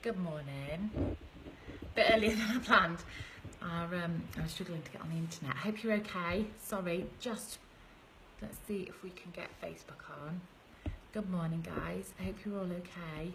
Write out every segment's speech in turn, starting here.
Good morning. Bit earlier than I planned. I'm struggling to get on the internet. I hope you're okay. Sorry, let's see if we can get Facebook on. Good morning, guys. I hope you're all okay.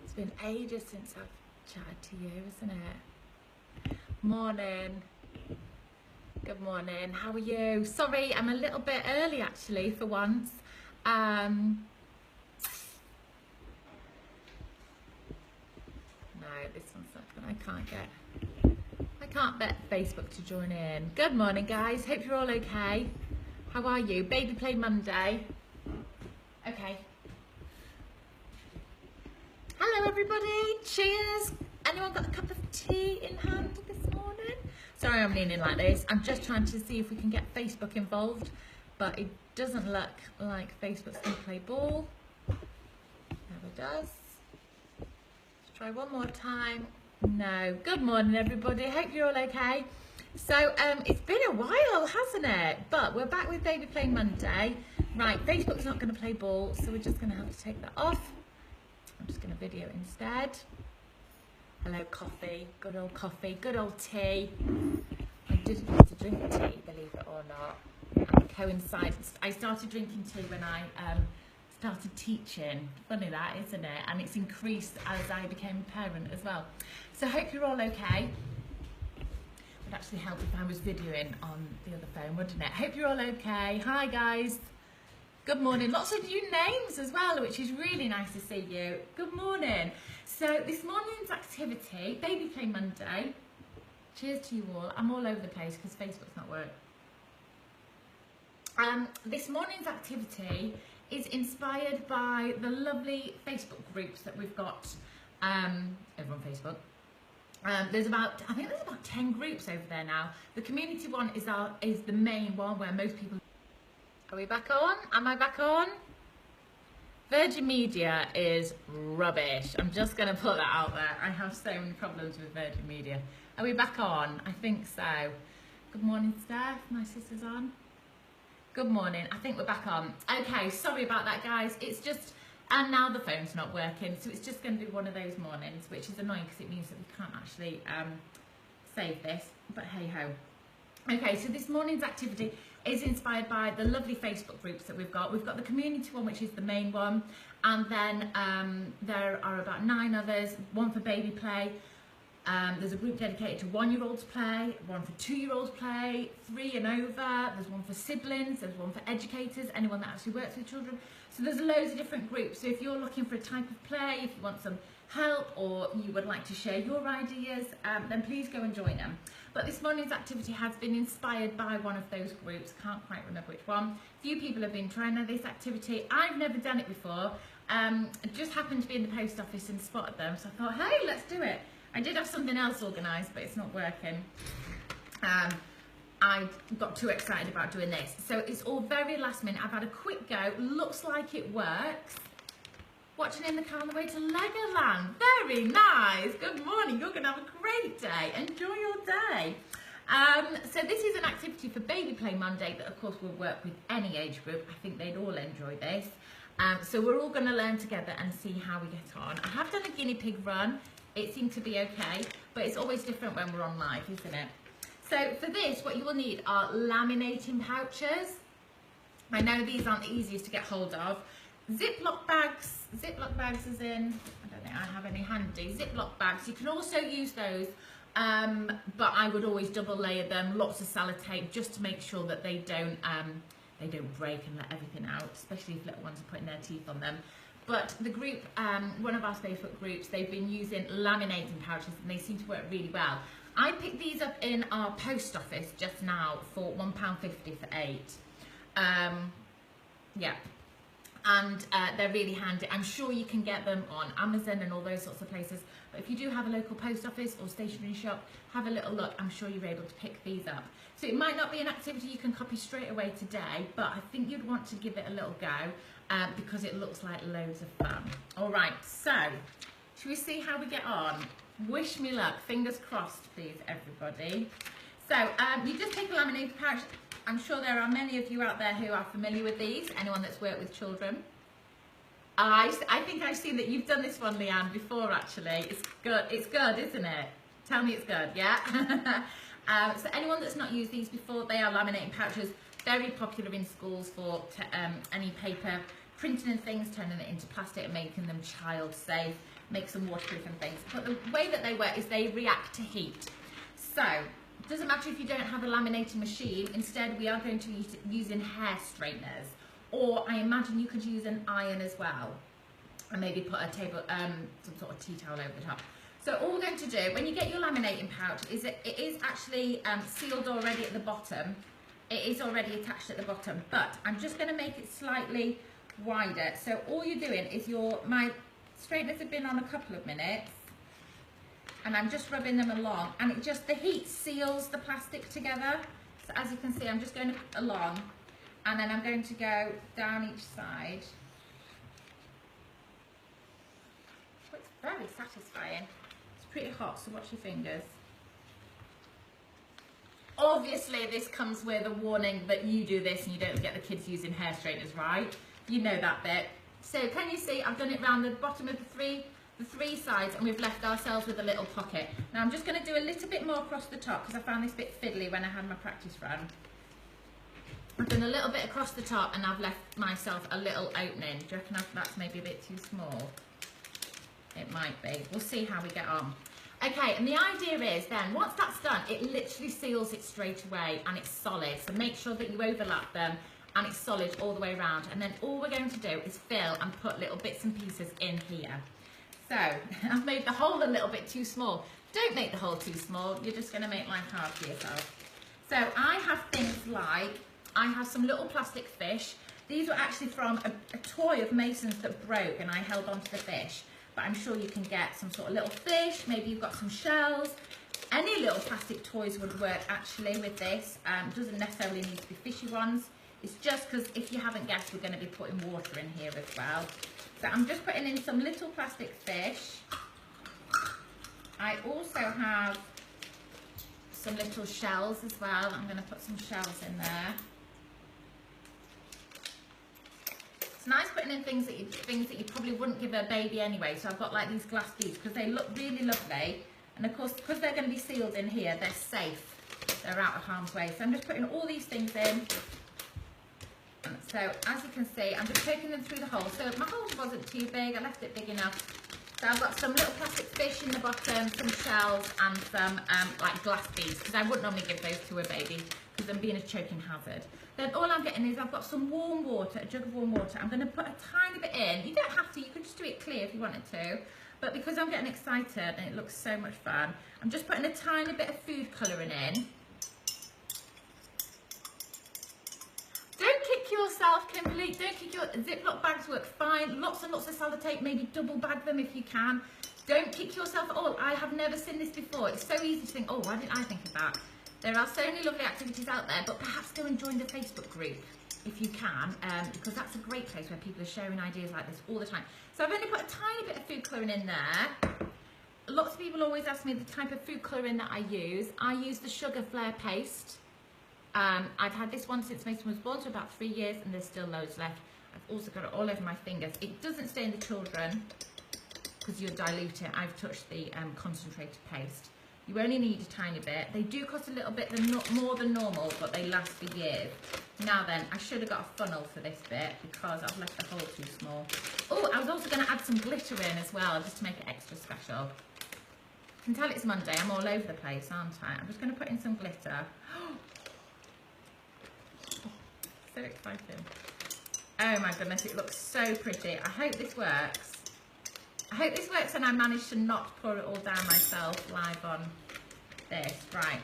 It's been ages since I've chatted to you, isn't it? Morning. Good morning. How are you? Sorry, I'm a little bit early actually for once. No, this one's not good. I can't get Facebook to join in. Good morning, guys. Hope you're all okay. How are you? Baby Play Monday. Okay. Hello, everybody. Cheers. Anyone got a cup of tea in hand this morning? Sorry I'm leaning like this. I'm just trying to see if we can get Facebook involved, but it doesn't look like Facebook's going to play ball. Never does. Let's try one more time. No. Good morning, everybody. Hope you're all okay. So it's been a while, hasn't it? But we're back with Baby Play Monday. Right, Facebook's not going to play ball, so we're just going to have to take that off. I'm just going to video instead. Hello, coffee. Good old coffee. Good old tea. I didn't used to drink tea, believe it or not. And coincides. I started drinking tea when I started teaching. Funny that, isn't it? And it's increased as I became a parent as well. So I hope you're all okay. Would actually help if I was videoing on the other phone, wouldn't it? Hope you're all okay. Hi, guys. Good morning. Lots of new names as well, which is really nice to see you. Good morning. So this morning's activity, Baby Play Monday. Cheers to you all. I'm all over the place because Facebook's not working. This morning's activity is inspired by the lovely Facebook groups that we've got over on Facebook. I think there's about 10 groups over there now. The community one is the main one where most people. Are we back on? Am I back on? Virgin Media is rubbish. I'm just going to put that out there. I have so many problems with Virgin Media. Are we back on? I think so. Good morning, Steph. My sister's on. Good morning. I think we're back on. Okay, sorry about that, guys. It's just, and now the phone's not working, so it's just going to be one of those mornings, which is annoying because it means that we can't actually save this. But hey ho. Okay, so this morning's activity is inspired by the lovely Facebook groups that we've got. We've got the community one, which is the main one, and then there are about 9 others, one for baby play. There's a group dedicated to 1-year-olds play, one for 2-year-olds play, 3 and over. There's one for siblings, there's one for educators, anyone that actually works with children. So there's loads of different groups. So if you're looking for a type of play, if you want some help or you would like to share your ideas, then please go and join them. But this morning's activity has been inspired by one of those groups. Can't quite remember which one. A few people have been trying this activity. I've never done it before. I just happened to be in the post office and spotted them. So I thought, hey, let's do it. I did have something else organised, but it's not working. I got too excited about doing this. So it's all very last minute. I've had a quick go. Looks like it works. Watching in the car on the way to Legoland. Very nice. Good morning. You're going to have a great day. Enjoy your day. So this is an activity for Baby Play Monday that, of course, will work with any age group. I think they'd all enjoy this. So we're all going to learn together and see how we get on. I have done a guinea pig run. It seemed to be okay, but it's always different when we're on live, isn't it? So for this, what you will need are laminating pouches. I know these aren't the easiest to get hold of. Ziploc bags as in, I don't think I have any handy. Ziploc bags, you can also use those, but I would always double layer them, lots of sellotape, just to make sure that they don't break and let everything out, especially if little ones are putting their teeth on them. But the group, one of our Facebook groups, they've been using laminating pouches and they seem to work really well. I picked these up in our post office just now for £1.50 for 8. Yeah. And they're really handy. I'm sure you can get them on Amazon and all those sorts of places. But if you do have a local post office or stationery shop, have a little look. I'm sure you're able to pick these up. So it might not be an activity you can copy straight away today, but I think you'd want to give it a little go because it looks like loads of fun. All right, so should we see how we get on? Wish me luck. Fingers crossed, please, everybody. So you just take a laminated pouch. I'm sure there are many of you out there who are familiar with these, anyone that's worked with children. I think I've seen that you've done this one, Leanne, before actually. It's good, isn't it? Tell me it's good, yeah? So anyone that's not used these before, they are laminating pouches, very popular in schools for any paper printing and things, turning it into plastic and making them child safe, makes them waterproof and things. But the way that they work is they react to heat. So it doesn't matter if you don't have a laminating machine, instead we are going to be using hair straighteners, or I imagine you could use an iron as well, and maybe put a table, some sort of tea towel over the top. So all we're going to do, when you get your laminating pouch, is it is actually sealed already at the bottom. It is already attached at the bottom, but I'm just going to make it slightly wider. So all you're doing is my straighteners have been on a couple of minutes, and I'm just rubbing them along, and the heat seals the plastic together. So as you can see, I'm just going along, and then I'm going to go down each side. Oh, it's very satisfying. It's pretty hot, so watch your fingers. Obviously, this comes with a warning that you do this and you don't get the kids using hair straighteners, right? You know that bit. So can you see I've done it around the bottom of the three sides, and we've left ourselves with a little pocket. Now I'm just going to do a little bit more across the top because I found this bit fiddly when I had my practice run. I've done a little bit across the top and I've left myself a little opening. Do you reckon that's maybe a bit too small? It might be. We'll see how we get on. Okay, and the idea is then, once that's done, it literally seals it straight away and it's solid. So make sure that you overlap them and it's solid all the way around. And then all we're going to do is fill and put little bits and pieces in here. So I've made the hole a little bit too small. Don't make the hole too small. You're just going to make life hard for yourself. So I have things like, I have some little plastic fish. These were actually from a toy of Mason's that broke, and I held onto the fish. But I'm sure you can get some sort of little fish. Maybe you've got some shells. Any little plastic toys would work actually with this. Doesn't necessarily need to be fishy ones. It's just because if you haven't guessed, we're going to be putting water in here as well. So I'm just putting in some little plastic fish. I also have some little shells as well. I'm going to put some shells in there. It's nice putting in things that you probably wouldn't give a baby anyway. So I've got like these glass beads because they look really lovely, and of course because they're going to be sealed in here, they're safe. They're out of harm's way. So I'm just putting all these things in. And so as you can see, I'm just poking them through the hole. So my hole wasn't too big. I left it big enough. So I've got some little plastic fish in the bottom, some shells, and some like glass beads, because I wouldn't normally give those to a baby because them being a choking hazard. Then all I'm getting is I've got some warm water, a jug of warm water. I'm going to put a tiny bit in. You don't have to, you can just do it clear if you wanted to. But because I'm getting excited and it looks so much fun, I'm just putting a tiny bit of food colouring in. Don't kick yourself, Kimberly. Don't kick your Ziploc bags work fine. Lots and lots of sellotape, maybe double bag them if you can. Don't kick yourself at all. I have never seen this before. It's so easy to think, oh, why didn't I think of that? There are so many lovely activities out there, but perhaps go and join the Facebook group if you can, because that's a great place where people are sharing ideas like this all the time. So I've only put a tiny bit of food colouring in there. Lots of people always ask me the type of food colouring that I use. I use the Sugar Flare paste. I've had this one since Mason was born, so about 3 years, and there's still loads left. I've also got it all over my fingers. It doesn't stain the children because you'll dilute it. I've touched the concentrated paste. You only need a tiny bit. They do cost a little bit more than normal, but they last for years. Now then, I should have got a funnel for this bit because I've left the hole too small. Oh, I was also going to add some glitter in as well, just to make it extra special. You can tell it's Monday. I'm all over the place, aren't I? I'm just going to put in some glitter. So exciting. Oh my goodness, it looks so pretty. I hope this works. I hope this works and I managed to not pour it all down myself live on this. Right.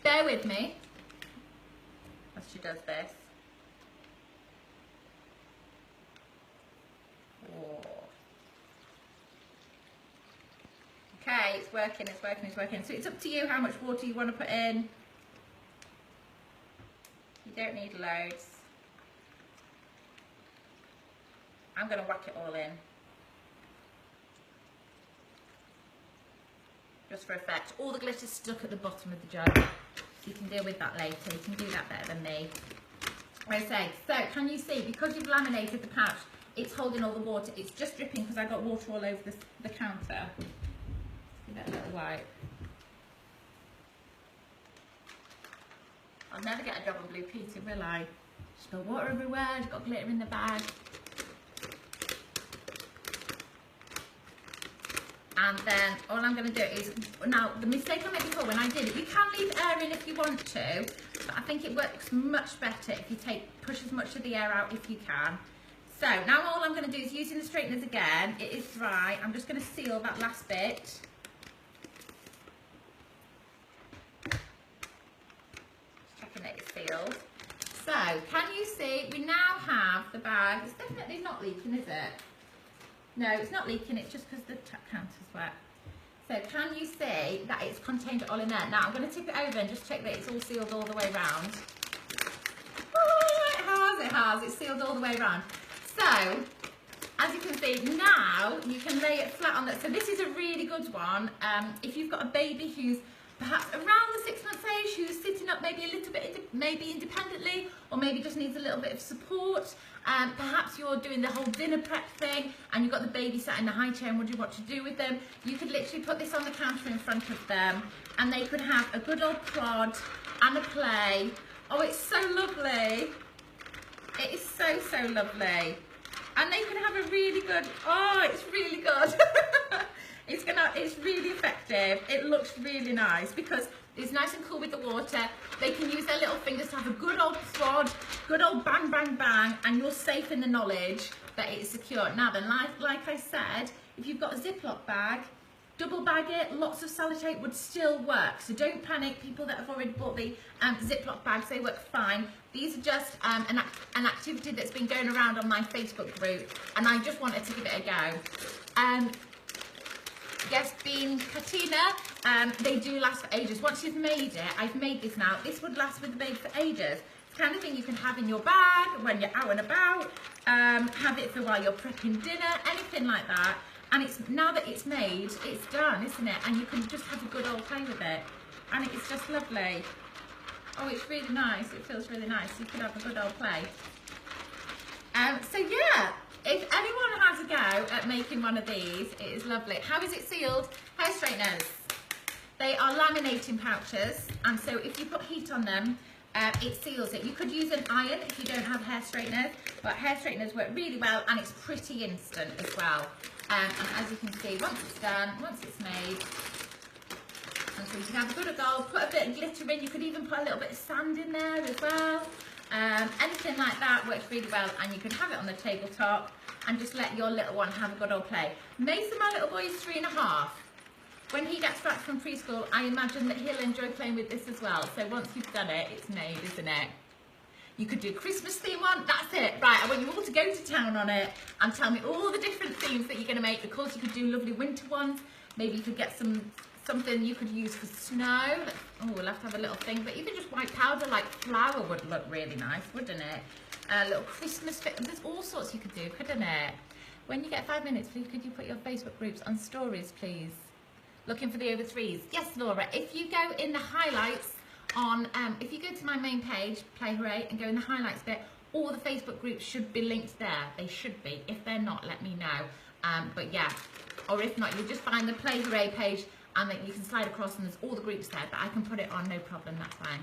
Bear with me as she does this. Whoa. Okay, it's working, it's working, it's working. So it's up to you how much water you want to put in. You don't need loads. I'm going to whack it all in. Just for effect. All the glitter's stuck at the bottom of the jug. So you can deal with that later. You can do that better than me. Okay, so can you see, because you've laminated the pouch, it's holding all the water. It's just dripping because I got water all over the counter. Give it a little wipe. I'll never get a job on Blue Peter, will I? She's got water everywhere, she's got glitter in the bag. And then all I'm going to do is, now the mistake I made before when I did it, you can leave air in if you want to, but I think it works much better if you push as much of the air out if you can. So now all I'm going to do is using the straighteners again, it is dry, I'm just going to seal that last bit. Checking that it's sealed. So can you see, we now have the bag, it's definitely not leaking, is it? No, it's not leaking, it's just because the tap counter's wet. So can you see that it's contained it all in there? Now I'm going to tip it over and just check that it's all sealed all the way around. Oh, it has, it's sealed all the way around. So, as you can see, now you can lay it flat on that. So this is a really good one. If you've got a baby who's perhaps around the 6 month age, who's sitting up maybe a little bit, maybe independently, or maybe just needs a little bit of support. Perhaps you're doing the whole dinner prep thing and you've got the baby sat in the high chair and wondering what to do with them. You could literally put this on the counter in front of them and they could have a good old prod and a play. Oh, it's so lovely. It is so, so lovely. And they can have a really good, oh, it's really good. It's really effective. It looks really nice because it's nice and cool with the water. They can use their little fingers to have a good old prod, good old bang, bang, bang, and you're safe in the knowledge that it's secure. Now then, like I said, if you've got a Ziploc bag, double bag it, lots of sellotape would still work. So don't panic, people that have already bought the Ziploc bags, they work fine. These are just an activity that's been going around on my Facebook group and I just wanted to give it a go. Yes, Bean Katina, they do last for ages. Once you've made it, I've made this now, this would last with the baby for ages. It's the kind of thing you can have in your bag when you're out and about, have it for while you're prepping dinner, anything like that. And it's now that it's made, it's done, isn't it? And you can just have a good old play with it. And it's just lovely. Oh, it's really nice. It feels really nice. You can have a good old play. So yeah, if anyone has a go at making one of these, it is lovely. How is it sealed? Hair straighteners. They are laminating pouches, and so if you put heat on them, it seals it. You could use an iron if you don't have hair straighteners, but hair straighteners work really well, and it's pretty instant as well. And as you can see, once it's done, once it's made, and so you can have a good old gold, put a bit of glitter in, you could even put a little bit of sand in there as well. Anything like that works really well, and you can have it on the tabletop and just let your little one have a good old play. Mason, my little boy, is 3.5. When he gets back from preschool, I imagine that he'll enjoy playing with this as well. So once you've done it, it's made, isn't it? You could do a Christmas theme one, that's it. Right, I want you all to go to town on it and tell me all the different themes that you're going to make. Of course, you could do lovely winter ones. Maybe you could get something you could use for snow. Oh, we'll have to have a little thing, but even just white powder like flour would look really nice, wouldn't it? A little Christmas fit. There's all sorts you could do, couldn't it? When you get 5 minutes, please could you put your Facebook groups on stories, please? Looking for the over 3s. Yes, Laura, if you go in the highlights on, if you go to my main page, Play Hooray, and go in the highlights bit, all the Facebook groups should be linked there. They should be. If they're not, let me know. But yeah, or if not, you just find the Play Hooray page and then you can slide across and there's all the groups there, but I can put it on, no problem, that's fine.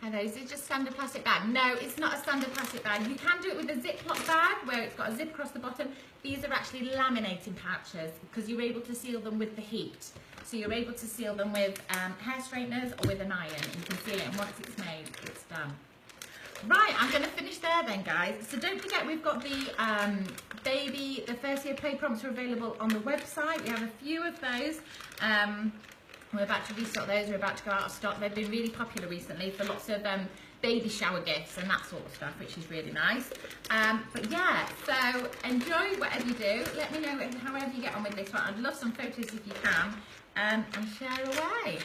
Hello, is it just standard plastic bag? No, it's not a standard plastic bag. You can do it with a Ziploc bag where it's got a zip across the bottom. These are actually laminating pouches because you're able to seal them with the heat. So you're able to seal them with hair straighteners or with an iron. You can seal it, and once it's made, it's done. Right, I'm going to finish there then, guys. So don't forget, we've got the the first year play prompts are available on the website. We have a few of those. We're about to restock those. We're about to go out of stock. They've been really popular recently for lots of baby shower gifts and that sort of stuff, which is really nice. But yeah, so enjoy whatever you do. Let me know however you get on with this one. I'd love some photos if you can, and share away.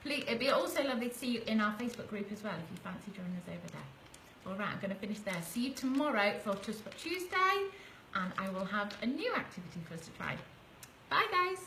Please, it'd be also lovely to see you in our Facebook group as well if you fancy joining us over there. All right, I'm going to finish there. See you tomorrow for Tuesday, and I will have a new activity for us to try. Bye, guys.